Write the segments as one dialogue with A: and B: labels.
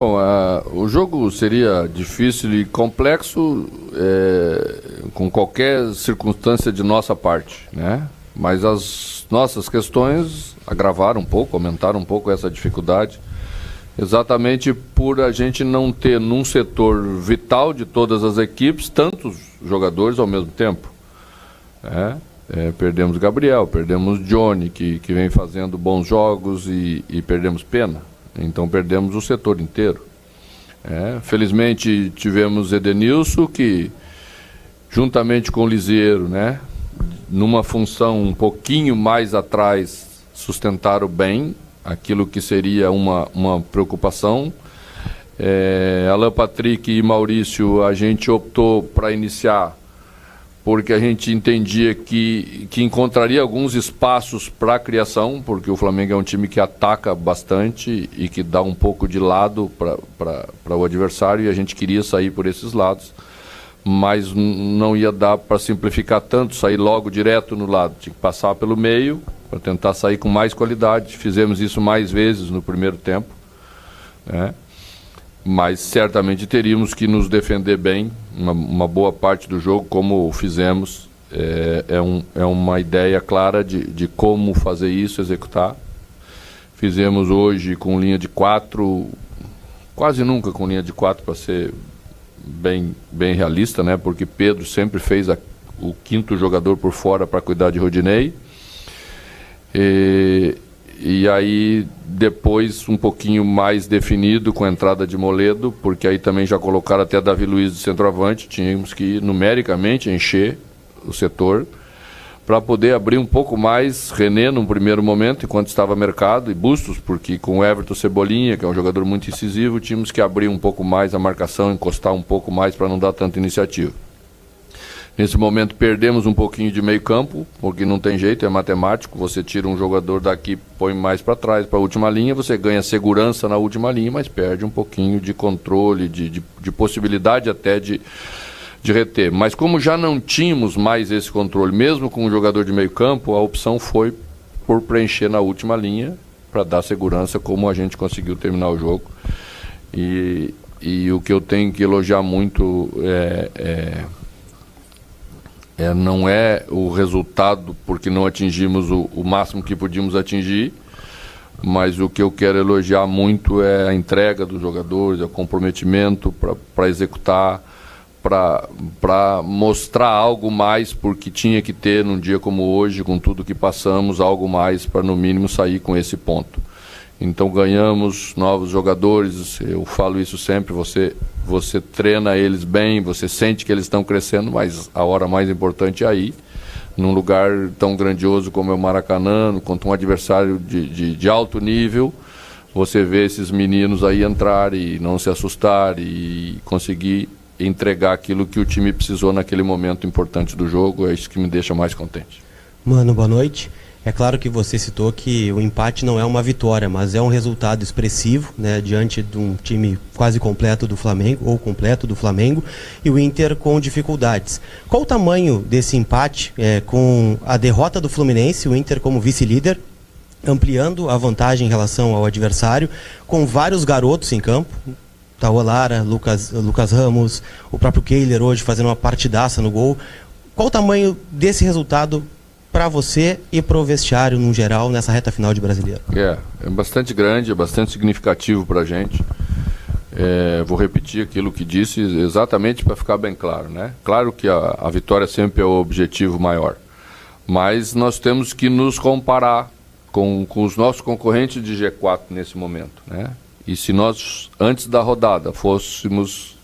A: Bom, o jogo seria difícil e complexo com qualquer circunstância de nossa parte, né? Mas as nossas questões agravaram um pouco, aumentaram um pouco essa dificuldade, exatamente por a gente não ter num setor vital de todas as equipes tantos jogadores ao mesmo tempo, né? Perdemos Gabriel, perdemos Johnny, que vem fazendo bons jogos e perdemos Pena. Então perdemos o setor inteiro. Felizmente tivemos Edenilson, que juntamente com o Lisieiro, né, numa função um pouquinho mais atrás, sustentaram bem aquilo que seria uma preocupação. Alan Patrick e Maurício, a gente optou para iniciar porque a gente entendia que encontraria alguns espaços para a criação, porque o Flamengo é um time que ataca bastante e que dá um pouco de lado para o adversário, e a gente queria sair por esses lados, mas não ia dar para simplificar tanto, sair logo direto no lado, tinha que passar pelo meio para tentar sair com mais qualidade. Fizemos isso mais vezes no primeiro tempo, né? Mas certamente teríamos que nos defender bem uma boa parte do jogo, como fizemos. É uma ideia clara de como fazer isso, executar. Fizemos hoje com linha de 4, quase nunca com linha de 4, para ser bem realista, né? Porque Pedro sempre fez o quinto jogador por fora para cuidar de Rodinei. E aí depois um pouquinho mais definido com a entrada de Moledo, porque aí também já colocaram até Davi Luiz de centroavante. Tínhamos que numericamente encher o setor para poder abrir um pouco mais René num primeiro momento, enquanto estava mercado, e Bustos, porque com o Everton Cebolinha, que é um jogador muito incisivo, tínhamos que abrir um pouco mais a marcação, encostar um pouco mais para não dar tanta iniciativa. Nesse momento perdemos um pouquinho de meio campo, porque não tem jeito, é matemático. Você tira um jogador daqui, põe mais para trás, para a última linha, você ganha segurança na última linha, mas perde um pouquinho de controle, de possibilidade até de reter. Mas como já não tínhamos mais esse controle, mesmo com um jogador de meio campo, a opção foi por preencher na última linha, para dar segurança, como a gente conseguiu terminar o jogo. E o que eu tenho que elogiar muito não é o resultado, porque não atingimos o máximo que podíamos atingir, mas o que eu quero elogiar muito é a entrega dos jogadores, o comprometimento para executar, para mostrar algo mais, porque tinha que ter num dia como hoje, com tudo que passamos, algo mais para no mínimo sair com esse ponto. Então ganhamos novos jogadores, eu falo isso sempre, você treina eles bem, você sente que eles estão crescendo, mas a hora mais importante é aí, num lugar tão grandioso como é o Maracanã, contra um adversário de alto nível, você vê esses meninos aí entrar e não se assustar e conseguir entregar aquilo que o time precisou naquele momento importante do jogo. É isso que me deixa mais contente.
B: Mano, boa noite. É claro que você citou que o empate não é uma vitória, mas é um resultado expressivo, né, diante de um time quase completo do Flamengo, ou completo do Flamengo, e o Inter com dificuldades. Qual o tamanho desse empate com a derrota do Fluminense, o Inter como vice-líder, ampliando a vantagem em relação ao adversário, com vários garotos em campo, Tauan Lara, Lucas Ramos, o próprio Kehler hoje fazendo uma partidaça no gol. Qual o tamanho desse resultado para você e para o vestiário no geral nessa reta final de Brasileiro?
A: É bastante grande, é bastante significativo para a gente. Vou repetir aquilo que disse exatamente para ficar bem claro, né? Claro que a vitória sempre é o objetivo maior, mas nós temos que nos comparar com os nossos concorrentes de G4 nesse momento, né? E se nós, antes da rodada, fôssemos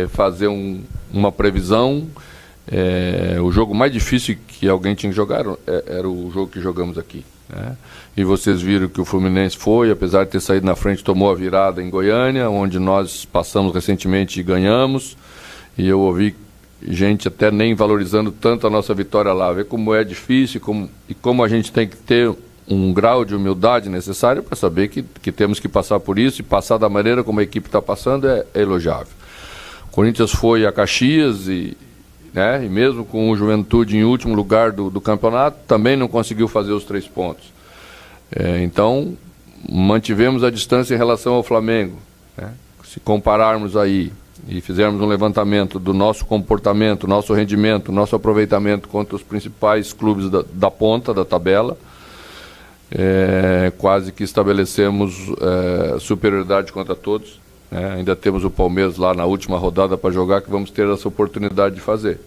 A: fazer uma previsão, o jogo mais difícil que alguém tinha que jogar era o jogo que jogamos aqui, né? E vocês viram que o Fluminense foi, apesar de ter saído na frente, tomou a virada em Goiânia, onde nós passamos recentemente e ganhamos. E eu ouvi gente até nem valorizando tanto a nossa vitória lá. Ver como é difícil e como a gente tem que ter um grau de humildade necessário para saber que temos que passar por isso, e passar da maneira como a equipe está passando é elogiável. O Corinthians foi a Caxias e mesmo com o Juventude em último lugar do campeonato, também não conseguiu fazer os 3 pontos. Então, mantivemos a distância em relação ao Flamengo. né? Se compararmos aí e fizermos um levantamento do nosso comportamento, nosso rendimento, nosso aproveitamento contra os principais clubes da ponta da tabela, quase que estabelecemos superioridade contra todos, né? Ainda temos o Palmeiras lá na última rodada para jogar, que vamos ter essa oportunidade de fazer.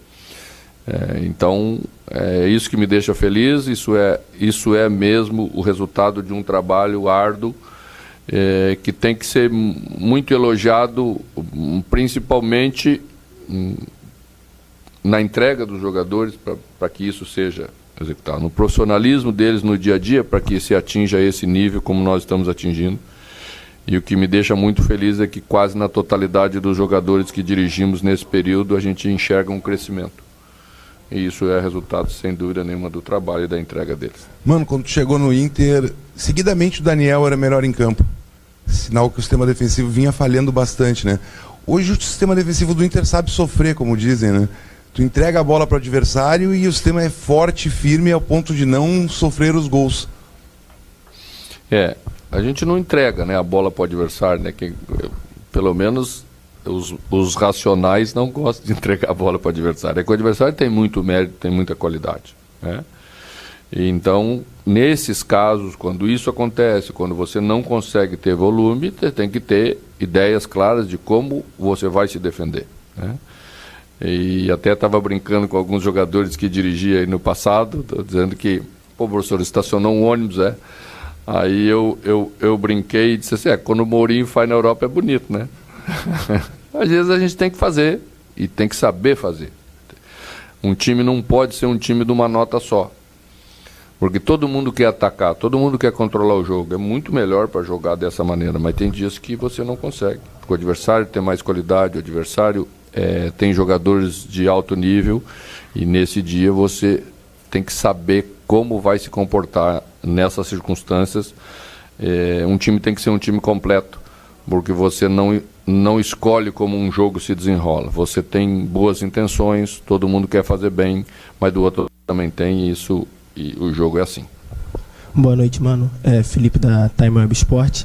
A: Então, é isso que me deixa feliz, isso é mesmo o resultado de um trabalho árduo, que tem que ser muito elogiado, principalmente na entrega dos jogadores, para que isso seja executado, no profissionalismo deles no dia a dia, para que se atinja esse nível como nós estamos atingindo. E o que me deixa muito feliz é que quase na totalidade dos jogadores que dirigimos nesse período a gente enxerga um crescimento. E isso é resultado, sem dúvida nenhuma, do trabalho e da entrega deles.
C: Mano, quando tu chegou no Inter, seguidamente o Daniel era melhor em campo. Sinal que o sistema defensivo vinha falhando bastante, né? Hoje o sistema defensivo do Inter sabe sofrer, como dizem, né? Tu entrega a bola para o adversário e o sistema é forte, firme, ao ponto de não sofrer os gols.
A: A gente não entrega, né, a bola para o adversário, né? Pelo menos os racionais não gostam de entregar a bola para o adversário. É que o adversário tem muito mérito, tem muita qualidade, né? E então, nesses casos, quando isso acontece, quando você não consegue ter volume, você tem que ter ideias claras de como você vai se defender, né? E até estava brincando com alguns jogadores que dirigia aí no passado, dizendo que, pô, professor, estacionou um ônibus, Aí eu brinquei e disse assim, quando o Mourinho faz na Europa é bonito, né? Às vezes a gente tem que fazer e tem que saber fazer. Um time não pode ser um time de uma nota só, porque todo mundo quer atacar, todo mundo quer controlar o jogo. É muito melhor para jogar dessa maneira, mas tem dias que você não consegue, porque o adversário tem mais qualidade, o adversário tem jogadores de alto nível, e nesse dia você tem que saber como vai se comportar nessas circunstâncias. Um time tem que ser um time completo, porque você não escolhe como um jogo se desenrola. Você tem boas intenções, todo mundo quer fazer bem, mas do outro também tem isso, e o jogo é assim.
D: Boa noite, mano. Felipe da Time Web Sport.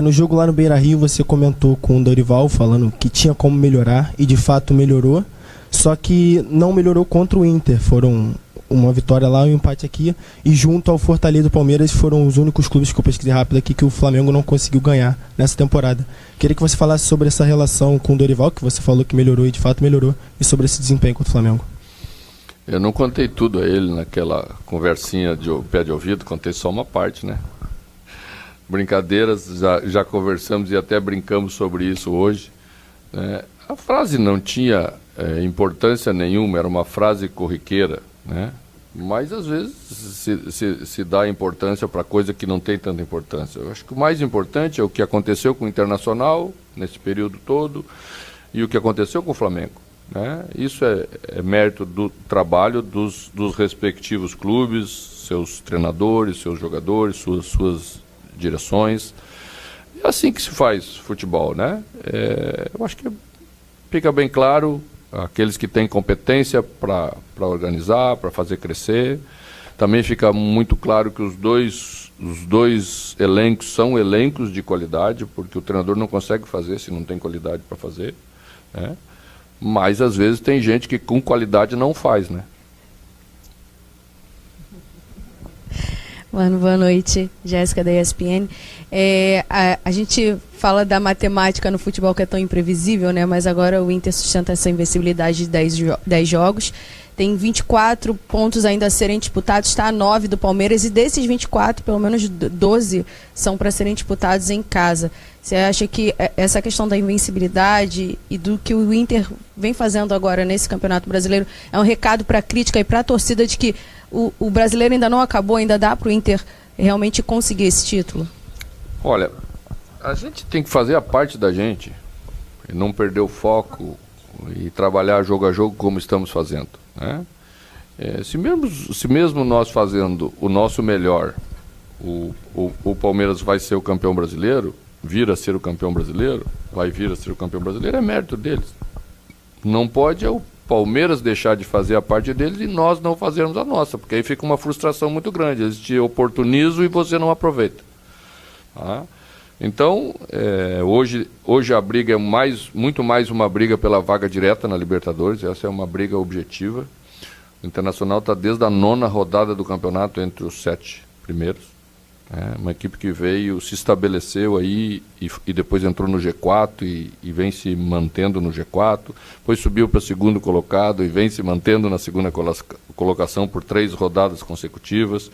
D: No jogo lá no Beira-Rio, você comentou com o Dorival, falando que tinha como melhorar, e de fato melhorou, só que não melhorou contra o Inter. Foram uma vitória lá e um empate aqui, e junto ao Fortaleza e Palmeiras foram os únicos clubes que eu pesquisei rápido aqui que o Flamengo não conseguiu ganhar nessa temporada. Queria que você falasse sobre essa relação com o Dorival, que você falou que melhorou e de fato melhorou, e sobre esse desempenho contra o Flamengo.
A: Eu não contei tudo a ele naquela conversinha de pé de ouvido, contei só uma parte, né? Brincadeiras, já conversamos e até brincamos sobre isso hoje, né? A frase não tinha importância nenhuma, era uma frase corriqueira, né? Mas às vezes se dá importância para coisa que não tem tanta importância. Eu acho que o mais importante é o que aconteceu com o Internacional nesse período todo e o que aconteceu com o Flamengo, né? Isso é mérito do trabalho dos respectivos clubes, seus treinadores, seus jogadores, suas direções. É assim que se faz futebol, né? Eu acho que fica bem claro, aqueles que têm competência para organizar, para fazer crescer. Também fica muito claro que os dois elencos são elencos de qualidade, porque o treinador não consegue fazer se não tem qualidade para fazer, né? Mas às vezes tem gente que com qualidade não faz, né?
E: Mano, boa noite, Jéssica da ESPN. A gente fala da matemática no futebol que é tão imprevisível, né? Mas agora o Inter sustenta essa invencibilidade de 10 jogos. Tem 24 pontos ainda a serem disputados, está a 9 do Palmeiras, e desses 24, pelo menos 12 são para serem disputados em casa. Você acha que essa questão da invencibilidade e do que o Inter vem fazendo agora nesse Campeonato Brasileiro é um recado para a crítica e para a torcida de que o brasileiro ainda não acabou, ainda dá para o Inter realmente conseguir esse título? Olha, a gente tem que fazer a parte da gente, e não perder o foco e trabalhar jogo a jogo como estamos fazendo, né? Se mesmo nós fazendo o nosso melhor, o Palmeiras vai ser o campeão brasileiro, vir a ser o campeão brasileiro, é mérito deles. Não pode o Palmeiras deixar de fazer a parte deles e nós não fazermos a nossa, porque aí fica uma frustração muito grande. Eles te oportunizam e você não aproveita, tá?
A: Então, hoje a briga é muito mais uma briga pela vaga direta na Libertadores, essa é uma briga objetiva. O Internacional está desde a 9ª rodada do campeonato entre os 7 primeiros. Uma equipe que veio, se estabeleceu aí e depois entrou no G4 e vem se mantendo no G4, depois subiu para segundo colocado e vem se mantendo na segunda colocação por 3 rodadas consecutivas.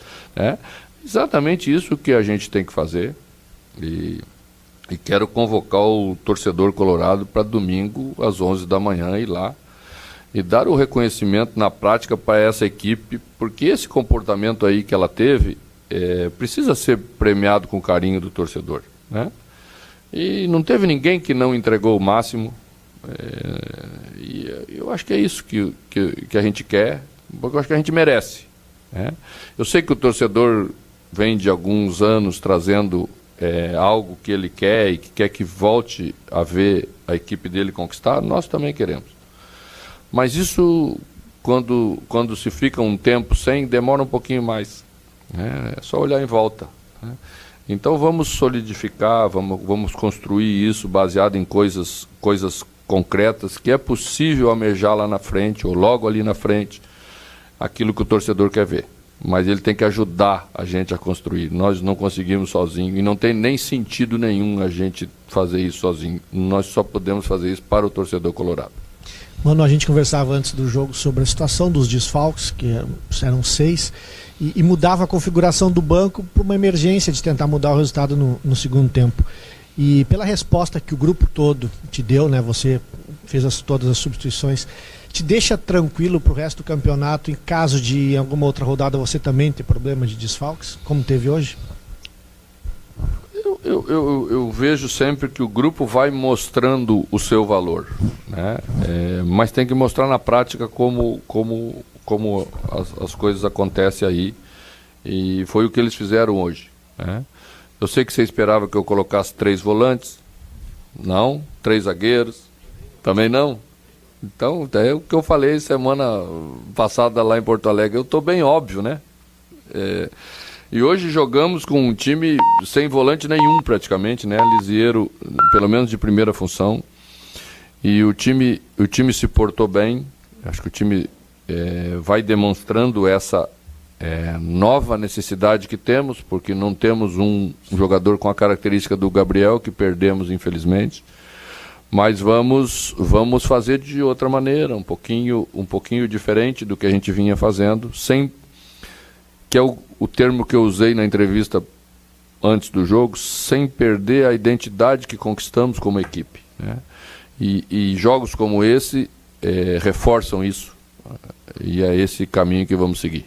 A: Exatamente isso que a gente tem que fazer e quero convocar o torcedor colorado para domingo às 11 da manhã ir lá e dar o reconhecimento na prática para essa equipe, porque esse comportamento aí que ela teve precisa ser premiado com carinho do torcedor, né? E não teve ninguém que não entregou o máximo, e eu acho que é isso que a gente quer, porque eu acho que a gente merece, né? Eu sei que o torcedor vem de alguns anos trazendo algo que ele quer e que quer que volte a ver a equipe dele conquistar, nós também queremos. Mas isso, quando se fica um tempo sem, demora um pouquinho mais. É só olhar em volta, né? Então vamos solidificar, vamos construir isso baseado em coisas concretas que é possível almejar lá na frente ou logo ali na frente aquilo que o torcedor quer ver, mas ele tem que ajudar a gente a construir. Nós não conseguimos sozinho e não tem nem sentido nenhum a gente fazer isso sozinho. Nós só podemos fazer isso para o torcedor colorado.
F: Mano, a gente conversava antes do jogo sobre a situação dos desfalques, que eram 6, e mudava a configuração do banco por uma emergência de tentar mudar o resultado no segundo tempo. E pela resposta que o grupo todo te deu, né, você fez todas as substituições, te deixa tranquilo para o resto do campeonato em caso de em alguma outra rodada você também ter problema de desfalques, como teve hoje?
A: Eu vejo sempre que o grupo vai mostrando o seu valor, né? Mas tem que mostrar na prática como as coisas acontecem aí, e foi o que eles fizeram hoje, né? Eu sei que você esperava que eu colocasse 3 volantes, não, 3 zagueiros, também não. Então, é o que eu falei semana passada lá em Porto Alegre, eu estou bem óbvio, né? E hoje jogamos com um time sem volante nenhum praticamente, né? Lisieiro, pelo menos de primeira função. E o time se portou bem. Acho que o time vai demonstrando essa nova necessidade que temos, porque não temos um jogador com a característica do Gabriel, que perdemos infelizmente. Mas vamos fazer de outra maneira, um pouquinho diferente do que a gente vinha fazendo, que é o termo que eu usei na entrevista antes do jogo, sem perder a identidade que conquistamos como equipe, né? E jogos como esse reforçam isso, e é esse caminho que vamos seguir.